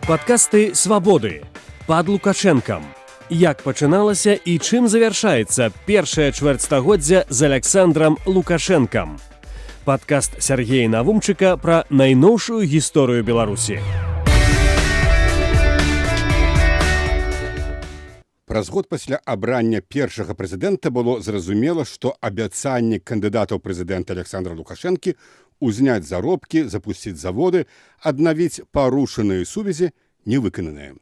Падкасты «Свабоды» пад Лукашэнкам. Як пачыналася і чым завяршаецца першае чвэрцьстагоддзя з Александрам Лукашэнкам. Падкаст Сергея Навумчыка пра найноўшую гісторыю Беларусі. Праз год пасля абрання першага прэзідэнта было зразумела, што абяцанні кандыдатаў прэзідэнта Александра Лукашэнкі узняць заробкі, запусціць заводы, аднавіць парушаныя сувязі не выкананыя.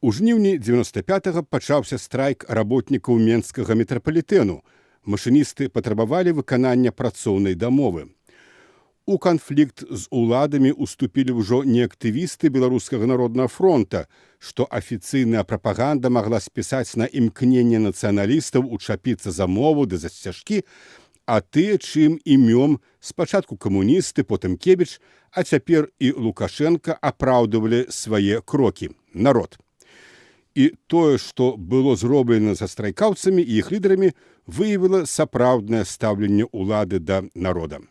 У жніўні 95-го пачаўся страйк работнікаў Менскага метрапалітэну. Машыністы патрабавалі выканання працоўнай дамовы. У канфлікт з уладамі уступілі ўжо не актывісты Беларускага народнага фронта, што афіцыйная прапаганда магла спісаць на імкненне нацыяналістаў учапіцца за мову ды за сцяжкі, а тыя, чым імём спачатку камуністы, потым Кебіч, а цяпер і Лукашенка апраўдывалі свае крокі. Народ. І тое, што было зроблена са страйкаўцамі і іх лідарамі, выявіла сапраўднае стаўленне ўлады да народа.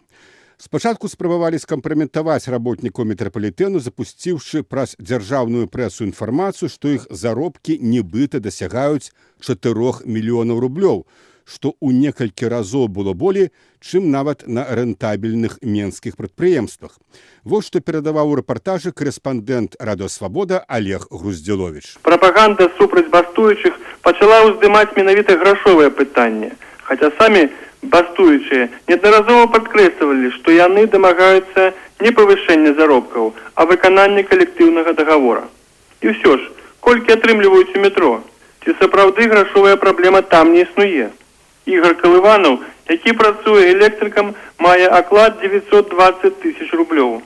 Спачатку спрабавалі скампраметаваць работнікаў метрапалітэну, запусціўшы праз дзяржаўную прэсу інфармацыю, што іх заробкі нібыта дасягаюць 4 мільёнаў рублёў, што ў некалькі разоў было болей, чым нават на рэнтабельных менскіх прадпрыемствах. Вось што перадаваў у рэпартажы корэспандэнт Радыё Свабода Олег Груздзіловіч. Прапаганда супраць бастуючых пачала ўздымаць менавіта грашовае пытанне, хаця самі бастуючыя неаднаразова падкрэслівалі, што яны дамагаюцца не павышэння заробкаў, а выканання калектыўнага дагавора. І ўсё ж, колькі атрымліваюць у метро? Ці сапраўды грашовая праблема там не існуе? Ігор Калыванаў, які працуе электрыкам, мае аклад 920 тысяч рублёў.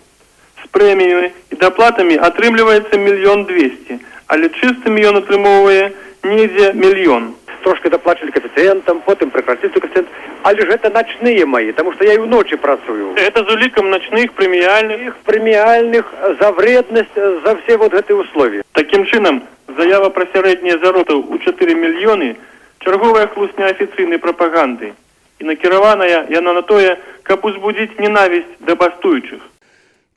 З прэміямі і даплатамі атрымліваецца 1 200 000, але чыстым ён атрымоўвае недзе 1 000 000. Трошки доплачивали коэффициентам, потом прекратили коэффициент. Але же это ночные мои, потому что я и в ночи працую. Это з улікам ночных прэміяльных. Премиальных за вредность, за все вот эти условия. Таким чынам, заява пра сярэднія заробкі ў 4 мільёны чарговая хлусня афіцыйнай прапаганды. І накіраваная яна на тое, каб узбудзіць ненавісць да бастуючых.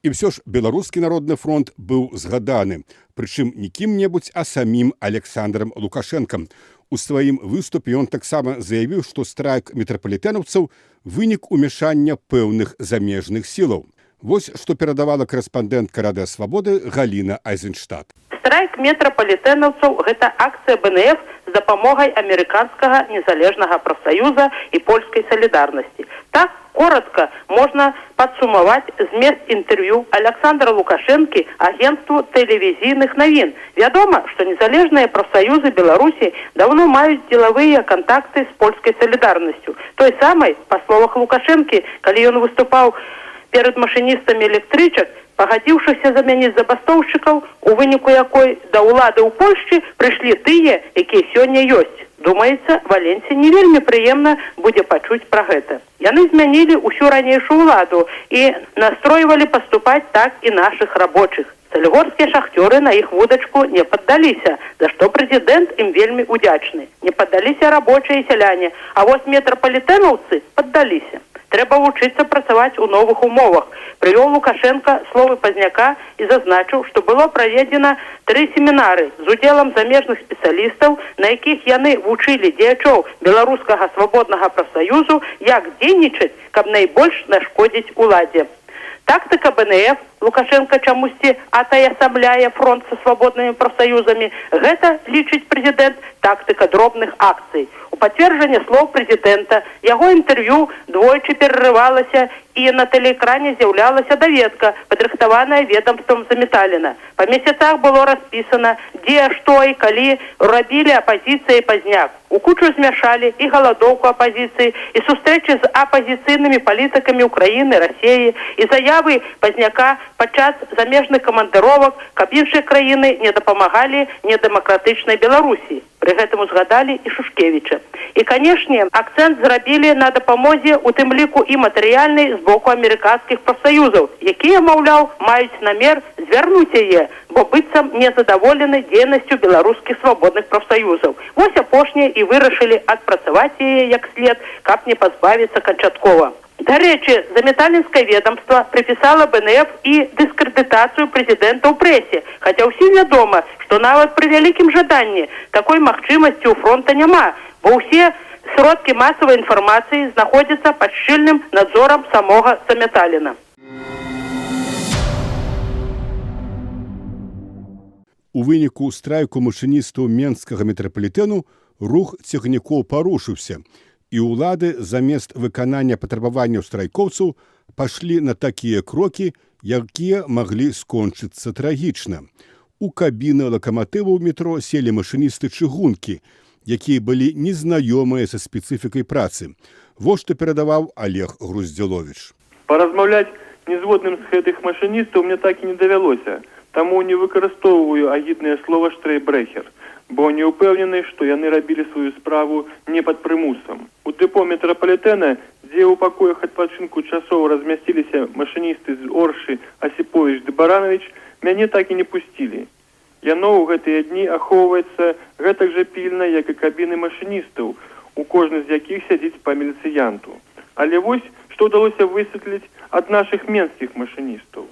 І ўсё ж Беларускі народны фронт быў згаданы, прычым не кім-небудзь, а самім Александрам Лукашэнкам. У сваім выступе ён таксама заявіў, што страйк метрапалітэнаўцаў вынік умяшання пэўных замежных сілаў. Вось што перадавала корэспандэнтка Радыё Свабоды Галіна Айзенштадт. Страйк метрапалітэнаўцаў – гэта акцыя БНФ з дапамогай амерыканскага незалежнага прафсаюза і польскай салідарнасці. Так, коротко можна падсумаваць змест інтэрв'ю Александра Лукашэнкі агентству тэлевізійных навін. Вядома, што незалежныя прафсаюзы Беларусі даўно маюць дзелавыя кантакты з польскай салідарнасцю. Той самай, па словах Лукашэнкі, калі ён выступаў перад машыністамі электрычак, пагадзіўшыся замяніць забастоўшчыкаў, у выніку якой да ўлады ў Польшчы прыйшлі тыя, якія сёння ёсць. Думаецца, Валенсі не вельмі прыемна будзе пачуць пра гэта. Яны змянілі ўсю ранейшую ўладу і настройвалі паступаць так і нашых рабочых. Салігорскія шахцёры на іх вудачку не паддаліся, за што прэзідэнт ім вельмі удзячны. Не паддаліся рабочыя і сяляне, а вось метрапалітэнаўцы паддаліся. Трэба вучыцца працаваць у новых умовах. Прывёў Лукашенка словы Пазняка і зазначыў, што было праведзена 3 семінары з удзелам замежных спецыялістаў, на якіх яны вучылі дзеячоў беларускага свабоднага прафсаюзу, як дзейнічаць, каб найбольш нашкодзіць уладзе. Тактыка БНФ, Лукашенка чамусьці атаясамляе фронт са свабоднымі прафсаюзамі, гэта, лічыць прэзідэнт, тактыка дробных акцый. У пацверджанне слоў прэзідэнта яго інтэрв'ю двойчы перарывалася і на тэлеэкране з'яўлялася даведка, падрыхтаваная ведамствам Заметаліна. Па месяцах было распісана, дзе, што і калі рабілі апазіцыя і Пазняк. У кучу змяшалі і галадоўку апазіцыі, і сустрэчы з апазіцыйнымі палітыкамі Украіны, Расіі, і заявы Пазняка падчас замежных камандыровак, каб іншыя краіны не дапамагалі недэмакратычнай Беларусі. Пры гэтым узгадалі і Шушкевіча. І, канешне, акцэнт зрабілі на дапамозе, у тым ліку і матэрыяльнай, з боку амерыканскіх прафсаюзаў, якія, маўляў, маюць намер звярнуць яе, бо быццам незадаволены дзейнасцю беларускіх свабодных прафсаюзаў. Вось апошнія і вырашылі адпрацаваць яе як след, каб не пазбавіцца канчаткова. До речі, заметалінскае ведомство приписало БНФ і дискредитацію президента ў прэсе, хотя ўсім вядома, што нават пры вялікім жаданні такой магчымасці ў фронта няма, бо ўсе сродкі масавай інфармацыі знаходзяцца пад шчыльным надзорам самога Заметаліна. У выніку страйку машыністаў Менскага метрапалітэну рух цягнікоў парушыўся, і ўлады замест выканання патрабаванняў страйкоўцаў пашлі на такія крокі, якія маглі скончыцца трагічна. У кабіны лакаматываў метро селі машыністы чыгункі, якія былі незнаёмыя са спецыфікай працы. Вось што перадаваў Олег Груздзяловіч. Паразмаўляць незгодным з гэтых машыністаў мне так і не давялося, таму не выкарыстоўваю агіднае слова «штрейбрэхер», бо не ўпэўнены, што яны рабілі сваю справу не пад прымусам. У дэпо метрапалітэна, дзе ў пакоях адпачынку часова размясціліся машыністы з Оршы, Асіповіч ды Баранович, мяне так і не пусцілі. Яно ў гэтыя дні ахоўваецца гэтак жа пільна, як і кабіны машыністаў, у кожны з якіх сядзіць па міліцыянту. Але вось, што ўдалося высветліць ад нашых менскіх машыністаў.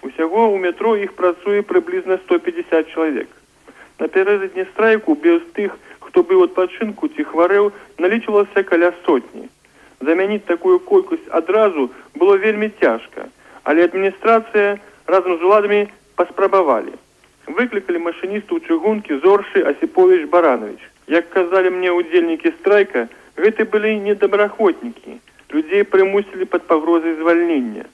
Усяго ў метро іх працуе прыблізна 150 чалавек. Напярэдадні страйку без тых, хто быў у адпачынку ці хварэў, налічвалася каля сотні. Замяніць такую колькасць адразу было вельмі цяжка, але адміністрацыя разам з уладамі паспрабавалі. Выклікалі машыністаў чыгункі з Оршы, Асіповіч, Баранович. Як казалі мне удзельнікі страйка, гэта былі недобраахвотнікі. Людзей прымусілі пад пагрозай звальнення.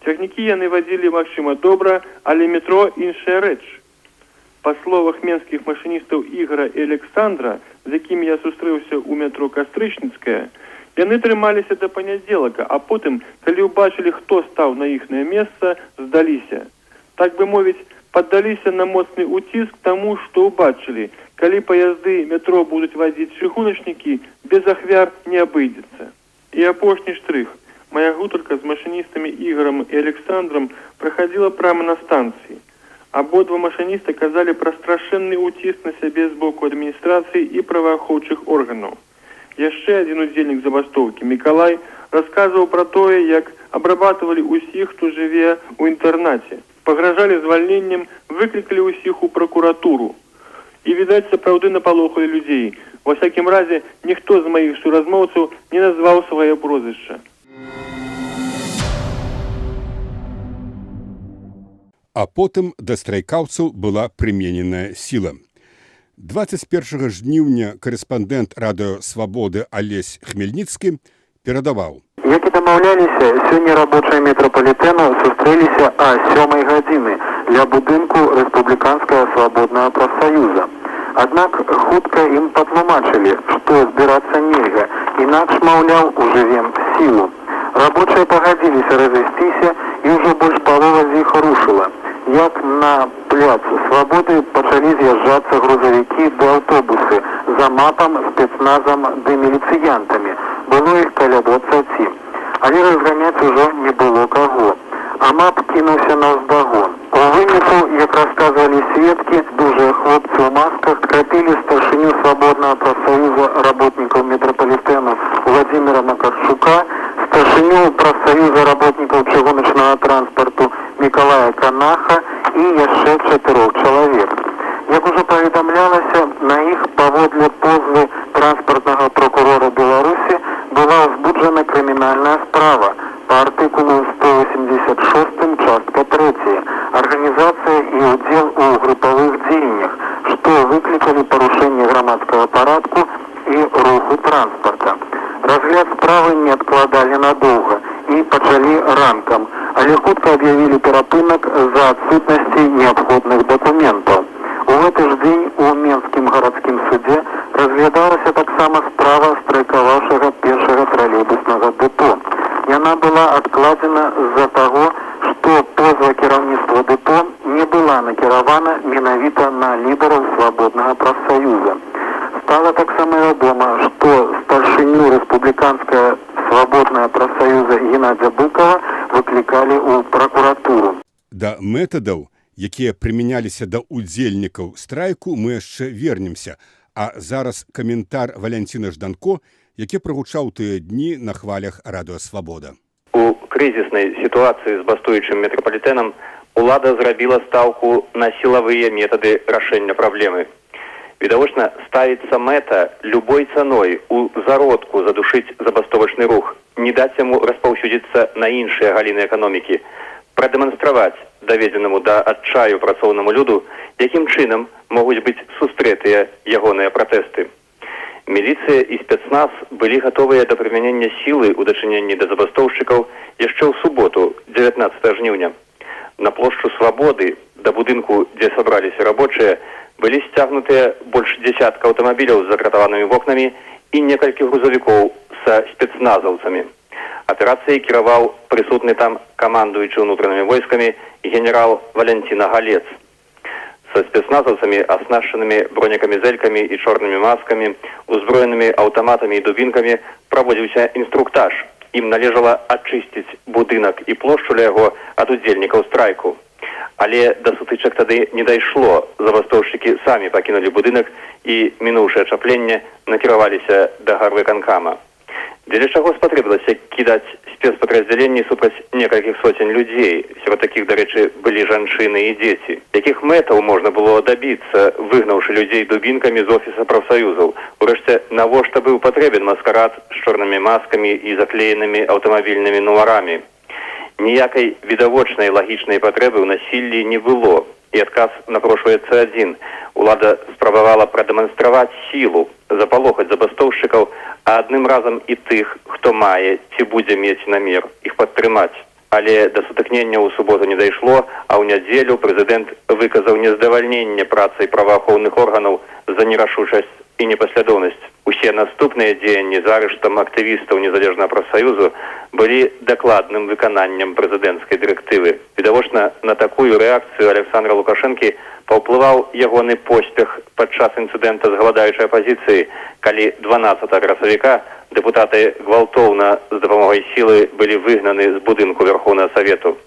Цягнікі яны вадзілі, магчыма, добра, але метро іншая рэч. Па словах менскіх машыністаў Ігора і Александра, з якімі я сустрэўся ў метро Кастрычніцкая, яны трымаліся да панядзелка, а потым, калі ўбачылі, хто стаў на іхнае месца, здаліся. Так бы мовіць, паддаліся на моцны ўціск таму, што ўбачылі, калі паязды метро будуць вазіць чыгуначнікі, без ахвяр не абыдзецца. І апошні штрых. Моя гутарка з машыністамі Ігорам і Александрам праходзіла прямо на станцыі. Абодва машыніста казалі пра страшэнны ўціск на сябе з боку адміністрацыі і праваахоўчых органаў. Яшчэ адзін удзельнік забастоўкі, Мікалай, расказваў пра тое, як абрабатывалі ўсіх, хто жыве ў інтэрнаце. Пагражалі звальненнем, выклікалі ўсіх у пракуратуру. І, відаць, сапраўды напалохалі людзей. Ва всякім разе, ніхто з маіх суразмоўцаў не назваў свае прозвішча. А потым да страйкаўцаў была прымененая сіла. 21 жніўня карэспандэнт радыё «Свабоды» Алесь Хмельніцкі перадаваў. Як і дамаўляліся, сёння рабочыя метрапалітэну сустрэліся о 7 гадзіны ля будынку Рэспубліканскага свабоднага прафсаюза. Аднак хутка ім патлумачылі, што збірацца нельга, інакш, маўляў, ужывем сілу. Рабочыя пагадзіліся разысціся, і ўжо больш палова з іх рушыла. Як на пляц Свабоды пачалі з'язджацца грузавікі ды аўтобусы за мапам, спецназам ды міліцыянтамі. Было іх каля 20. Але разганяць ужо не было каго. А мап кінуўся наўздагон. У выніку, як расказвалі сведкі, дужыя хлопцы ў масках крапілі старшыню свабоднага прафсаюза работнікаў метрапалітэну Владзіміра Макарчука, старшыню прафсаюза работнікаў чыгуначнага транспарту Мікалая Канаха і яшчэ 4 чалавек. Як ужо паведамлялася, на іх паводле позвы транспартнага прокурора Беларусі была ўзбуджана крымінальная справа па артыкулу 186 частка 3 «Арганізацыя і ўдзел у групавых дзеяннях», што выклікалі парушэнне грамадскага парадку і руху транспарта. Разгляд справы не адкладалі надоўга і пачалі ранкам, але хутка аб'явілі перапынак з-за адсутнасці неабходных дакументаў. У гэты ж дзень у Менскім гарадскім судзе разглядалася таксама справа страйкаваўшага першага тралейбуснага дэпо. Яна была адкладзена з-за таго, што позва кіраўніцтва дэпо не была накіравана менавіта на лідараў свабоднага прафсаюза. Стала таксама вядома, што старшыню Рэспубліканскага свабоднага прафсаюза Геннадзя Быкова выклікалі ў пракуратуру. Да метадаў, якія прымяняліся да удзельнікаў страйку, мы яшчэ вернемся. А зараз каментар Валянціна Жданко, які прагучаў тыя дні на хвалях радыё «Свабода». У крызіснай сітуацыі з бастуючым метрапалітэнам улада зрабіла стаўку на сілавыя метады рашэння праблемы. Відавочна, ставіцца мэта любой цаной у зародку задушыць забастовачны рух, не даць яму распаўсюдзіцца на іншыя галіны эканомікі, прадэманстраваць даведзенаму да адчаю працоўнаму люду, якім чынам могуць быць сустрэтыя ягоныя пратэсты. Міліцыя і спецназ былі гатовыя да прымянення сілы ў дачыненні да забастоўшчыкаў яшчэ ў суботу, 19 жніўня. На плошчу Свабоды, да будынку, дзе сабраліся рабочыя, былі сцягнутыя больш дзесятка аўтамабіляў з закратаванымі вокнамі і некалькі грузавікоў са спецназаўцамі. Аперацыяй кіраваў прысутны там камандуючы ўнутранымі войскамі генерал Валентина Галец. Са спецназаўцамі, аснашчанымі бронекамізэлькамі і чорнымі маскамі, узброенымі аўтаматамі і дубінкамі, праводзіўся інструктаж. Ім належала ачысціць будынак і плошчу ля яго ад удзельнікаў страйку. Але да сутычак тады не дайшло. Забастоўшчыкі самі пакінулі будынак і, мінуўшы ачапленне, накіраваліся да гарвыканкама. Дзеля чаго спатрэбілася кідаць спецпадраздзяленні супраць некалькіх соцень людзей. Сярод такіх, дарэчы, былі жанчыны і дзеці. Якіх мэтаў можна было дабіцца, выгнаўшы людзей дубінкамі з офіса прафсаюзаў? Урэшце, навошта быў патрэбен маскарад з чорнымі маскамі і заклеенымі аўтамабільнымі нумарамі? Ніякай відавочнай лагічнай патрэбы ў насіллі не было. І адказ напрошваецца адзін. Улада спрабавала прадэманстраваць сілу, запалохаць забастоўшчыкаў, а адным разам і тых, хто мае ці будзе мець намер іх падтрымаць. Але да сутыкнення ў суботу не дайшло, а ў нядзелю прэзідэнт выказаў нездавальненне працай праваахоўных органаў за нерашучасць і непаслядоўнасць. Усе наступныя дзеянні з арыштам актывістаў незалежнага прафсаюзу былі дакладным выкананнем прэзідэнцкай дырэктывы. Відавочна, на такую рэакцыю Александра Лукашэнкі паўплываў ягоны поспех падчас інцыдэнта з галадаючай апазіцыі, калі 12 красавіка дэпутаты гвалтоўна з дапамогай сілы былі выгнаны з будынку Верхоўнага Савету.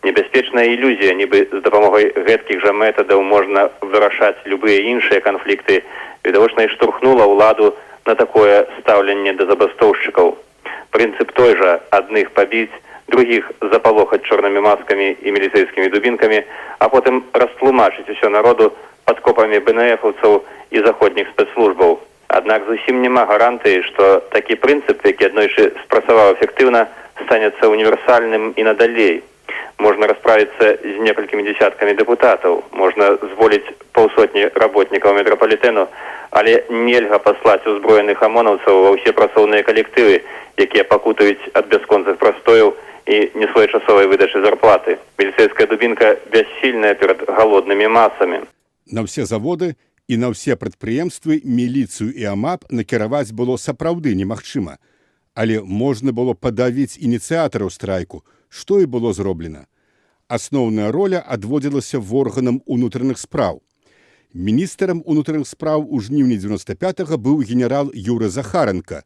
Небяспечная ілюзія, нібы з дапамогай гэткіх жа метадаў можна вырашаць любыя іншыя канфлікты, відавочна і штурхнула ўладу на такое стаўленне да забастоўшчыкаў. Прынцып той жа: адных пабіць, другіх запалохаць чорнымі маскамі і міліцэйскімі дубінкамі, а потым растлумачыць усё народу падкопамі БНФаўцаў і заходніх спецслужбаў. Аднак зусім няма гарантыі, што такі прынцып, які аднойчы спрацаваў эфектыўна, станецца універсальным і надалей. Можна расправіцца з некалькімі дзесяткамі дэпутатаў, можна зволіць паўсотні работнікаў метрапалітэну, але нельга паслаць узброеных амонаўцаў ва ўсе працоўныя калектывы, якія пакутаюць ад бясконцых прастояў і несвоечасовай выдачы зарплаты. Міліцэйская дубінка бяссільная перад галоднымі масамі. На ўсе заводы і на ўсе прадпрыемствы міліцыю і АМАП накіраваць было сапраўды немагчыма. Але можна было падавіць ініцыятараў страйку, што і было зроблена. Асноўная роля адводзілася органам унутраных спраў. Міністрам унутраных спраў у жніўні 95-го быў генерал Юры Захаренка,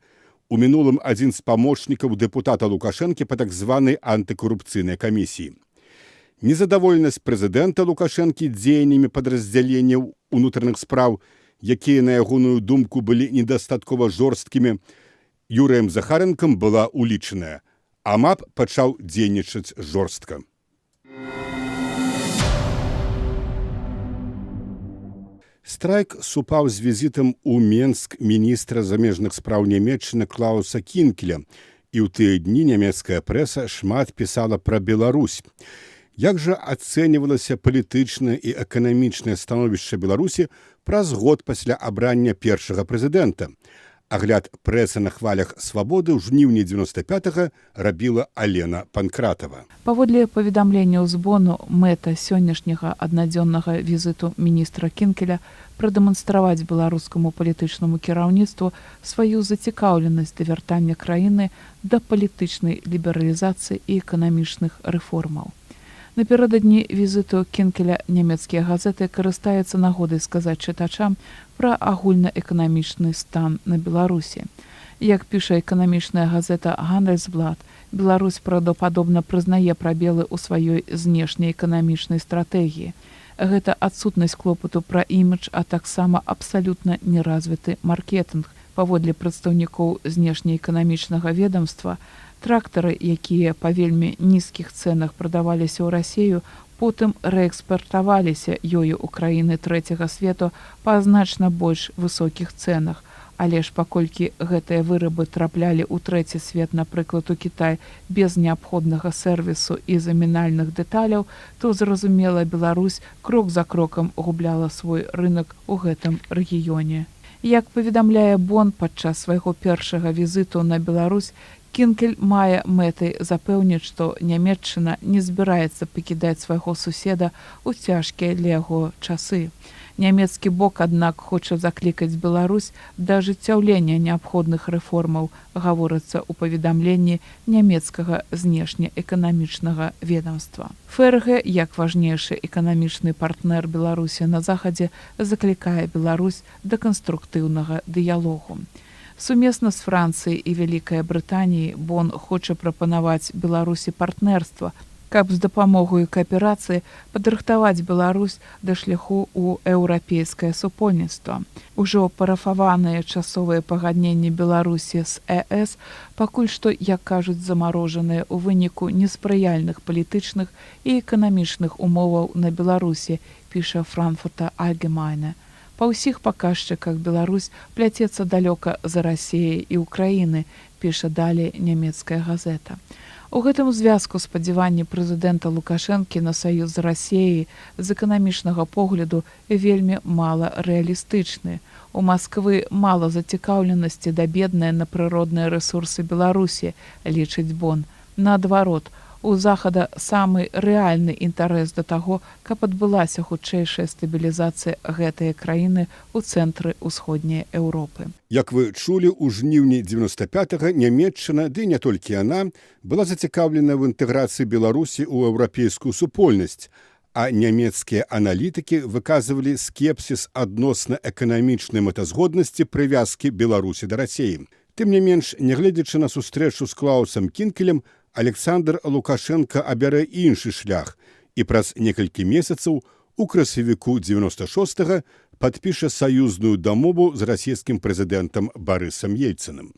у мінулым адзін з памочнікаў дэпутата Лукашэнкі па так званай антыкарупцыйнай камісіі. Незадаволенасць прэзідэнта Лукашэнкі дзеяннямі падраздзяленняў унутраных спраў, якія, на ягоную думку, былі недастаткова жорсткімі, Юрыем Захаренкам была улічаная. АМАП пачаў дзейнічаць жорстка. Страйк супаў з візітам у Менск міністра замежных спраў Нямецчыны Клауса Кінкеля, і ў тыя дні нямецкая прэса шмат пісала пра Беларусь. Як жа ацэньвалася палітычнае і эканамічнае становішча Беларусі праз год пасля абрання першага прэзідэнта? Агляд прэсы на хвалях «Свабоды» ў жніўні 95-го рабіла Алена Панкратова. Паводле паведамленняў збону, мэта сённяшняга аднадзённага візіту міністра Кінкеля прадэманстраваць беларускаму палітычнаму кіраўніцтву сваю зацікаўленасць да вяртання краіны да палітычнай лібералізацыі і эканамічных рэформаў. Напярэдадні візіту Кінкеля нямецкія газеты карыстаюцца нагодай сказаць чытачам пра агульнаэканамічны стан на Беларусі. Як піша эканамічная газета «Гандельсблат», Беларусь правдападобна прызнае прабелы ў сваёй знешняй эканамічнай стратэгіі. Гэта адсутнасць клопату пра імідж, а таксама абсалютна неразвіты маркетынг, Паводле прадстаўнікоў знешнеэканамічнага ведомства, трактары, якія па вельмі нізкіх цэнах прадаваліся ў Расію, потым рээкспартаваліся ёю ў краіны трэцяга свету па значна больш высокіх цэнах. Але ж паколькі гэтыя вырабы траплялі ў трэці свет, напрыклад, у Кітай, без неабходнага сервісу і замінальных дэталяў, то, зразумела, Беларусь крок за крокам губляла свой рынок у гэтым рэгіёне. Як паведамляе Бон падчас свайго першага візіту на Беларусь, Кінкель мае мэтай запэўніць, што Нямецчына не збіраецца пакідаць свайго суседа ў цяжкія для яго часы. Нямецкі бок, аднак, хоча заклікаць Беларусь да ажыццяўлення неабходных рэформаў, гаворыцца ў паведамленні нямецкага знешнеэканамічнага ведомства. ФРГ, як важнейшы эканамічны партнер Беларусі на захадзе, заклікае Беларусь да канструктыўнага дыялогу. Сумесна з Францыяй і Вялікай Брытаніяй Бон хоча прапанаваць Беларусі партнерства, каб з дапамогай кааперацыі падрыхтаваць Беларусь да шляху ў еўрапейскае супольніцтва. Ужо парафаваныя часовыя пагадненні Беларусі з ЕС пакуль што, як кажуць, замарожаныя ў выніку неспрыяльных палітычных і эканамічных умоваў на Беларусі, піша Франкфуртер Allgemeine. Па ўсіх паказчыках Беларусь пляцецца далёка за Расіяй і Украіны, піша далей нямецкая газета. У гэтым звязку спадзяванні прэзідэнта Лукашэнкі на саюз з Расіяй з эканамічнага погляду вельмі мала рэалістычны. У Масквы мала зацікаўленасці да бедныя на прыродныя рэсурсы Беларусі, лічыць Бон. Наадварот, у Захада самы рэальны інтарэс да таго, каб адбылася хутчэйшая стабілізацыя гэтай краіны ў цэнтры ўсходняй Еўропы. Як вы чулі, у жніўні 95-го Нямецчына, ды не толькі яна, была зацікаўлена в інтэграцыі Беларусі ў еўрапейскую супольнасць, а нямецкія аналітыкі выказвалі скепсіс адносна эканамічнай мэтазгоднасці прывязкі Беларусі да Расіі. Тым не менш, нягледзячы на сустрэчу з Клаусам Кінкелем, Александр Лукашенко абярэ іншы шлях і праз некалькі месяцаў у красавіку 96-го падпіша саюзную дамову з расійскім прэзідэнтам Барысам Ельцыным.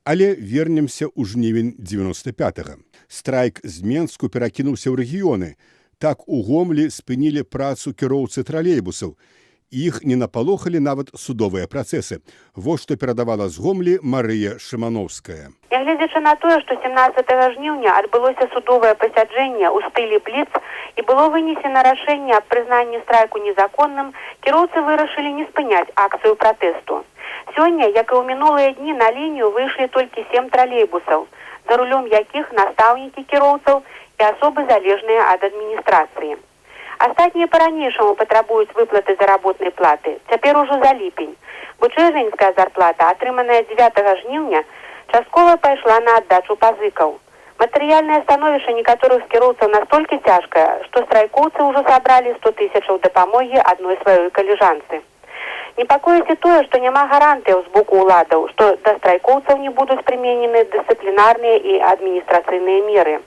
Але вернемся ў жнівень 95-го. Страйк з Менску перакінуўся ў рэгіёны. Так у Гомлі спынілі працу кіроўцы тралейбусаў. Іх не напалохалі нават судовыя працэсы. Вось што перадавала з Гомлі Марыя Шымановская. Нягледзячы на тое, што 17 жніўня адбылося судовае пасяджэнне ў стылі бліц і было вынесена рашэнне аб прызнанні страйку незаконным, кіроўцы вырашылі не спыняць акцыю пратэсту. Сёння, як і ў мінулыя дні, на лінію выйшлі толькі 7 тралейбусаў, за рулём якіх настаўнікі кіроўцаў і асобы залежныя ад адміністрацыі. Астатнія па-ранейшаму патрабуюць выплаты заработнай платы. Цяпер ужо за ліпень, бо чэрвеньская зарплата, атрыманая 9 жніўня, часткова пайшла на аддачу пазыкаў. Матэрыяльнае становішча некаторых кіроўцаў настолькі цяжкае, што страйкоўцы ўжо сабралі 100 000 дапамогі адной сваёй каліжанцы. Непакоіць і тое, што няма гарантыяў з боку ўладаў, што да страйкоўцаў не будуць прыменены дысцыплінарныя і адміністрацыйныя меры.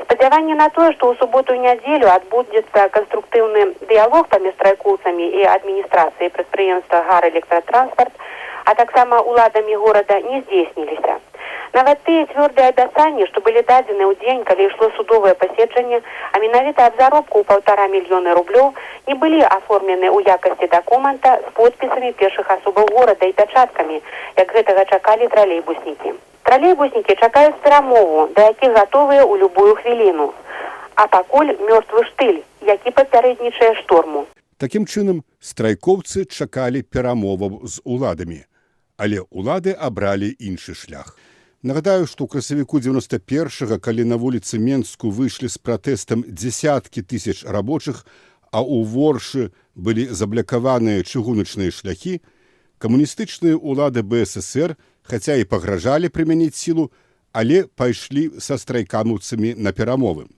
Спадзяванне на тое, што ў суботу і нядзелю адбудзецца канструктыўны дыялог паміж страйкоўцамі і адміністрацыяй прадпрыемства «Гар-электратранспарт», а таксама ўладамі горада не здзейсніліся. Нават тыя цвёрдыя абяцанні, што былі дадзены ў дзень, калі ішло судовае паседжанне, а менавіта аб заробку ў 1,5 мільёна рублёў, не былі аформлены ў якасці дакумента з подпісамі першых асобаў горада і пячаткамі, як гэтага чакалі тралейбуснікі. Тралейбуснікі чакаюць перамову, да якіх гатовыя ў любую хвіліну. А пакуль мёртвы штыль, які папярэднічае шторму. Такім чынам, страйкоўцы чакалі перамоваў з уладамі, але улады абралі іншы шлях. Нагадаю, што ў красавіку 91-го, калі на вуліцы Менску выйшлі з пратэстам дзесяткі тысяч рабочых, а ў Воршы былі заблакаваныя чыгуначныя шляхі, камуністычныя ўлады БССР, хаця і пагражалі прымяніць сілу, але пайшлі са страйкамаўцамі на перамовы.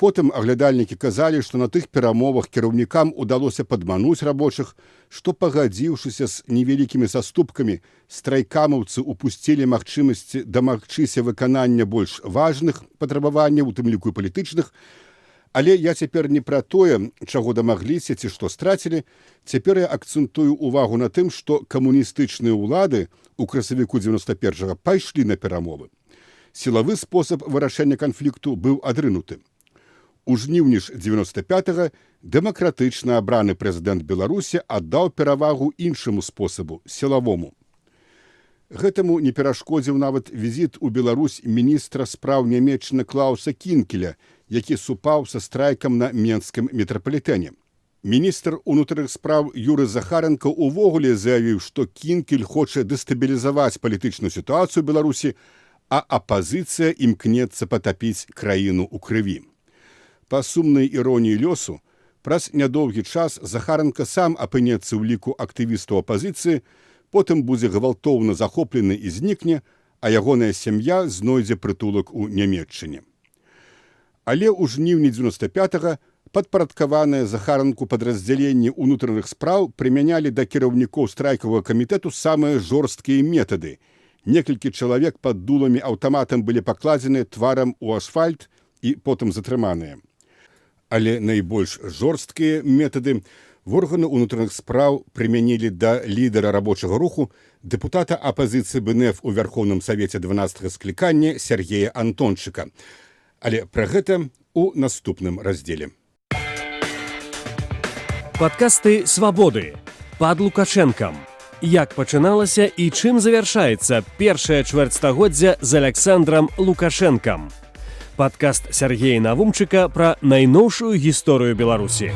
Потым аглядальнікі казалі, што на тых перамовах кіраўнікам удалося падмануць рабочых, што, пагадзіўшыся з невялікімі саступкамі, страйкамаўцы упусцілі магчымасці дамагчыся выканання больш важных патрабаванняў, у тым ліку і палітычных, Але я цяпер не пра тое, чаго дамагліся ці што страцілі. Цяпер я акцэнтую увагу на тым, што камуністычныя ўлады у красавіку 91-го пайшлі на перамовы. Сілавы спосаб вырашэння канфлікту быў адрынуты. У жніўні ж 95-го дэмакратычна абраны прэзідэнт Беларусі аддаў перавагу іншаму спосабу – сілавому. Гэтаму не перашкодзіў нават візіт у Беларусь міністра спраў Нямецчыны Клауса Кінкеля, які супаў са страйкам на Менскім метрапалітэне. Міністр унутраных спраў Юры Захаренко увогуле заявіў, што Кінкель хоча дэстабілізаваць палітычную сітуацыю ў Беларусі, а апазіцыя імкнецца патапіць краіну ў крыві. Па сумнай іроніі лёсу, праз нядоўгі час Захаренко сам апынецца ў ліку актывістаў апазіцыі, потым будзе гвалтоўна захоплены і знікне, а ягоная сям'я знойдзе прытулак у Нямецчыне. Але ў жніўні 95-го падпарадкаваныя Захаренку падраздзяленні ўнутраных спраў прымянялі да кіраўнікоў страйкавага камітэту самыя жорсткія метады. Некалькі чалавек пад дуламі аўтаматам былі пакладзены тварам у асфальт і потым затрыманыя. Але найбольш жорсткія метады органы ўнутраных спраў прымянілі да лідара рабочага руху, дэпутата апазіцыі БНФ у Вярхоўным Савеце 12-го склікання Сергея Антончыка. Але пра гэта ў наступным раздзеле. Падкасты «Свабоды» пад Лукашэнкам. Як пачыналася і чым завяршаецца першае чвэрцьстагоддзя з Аляксандрам Лукашэнкам. Падкаст Сергея Навумчыка пра найноўшую гісторыю Беларусі.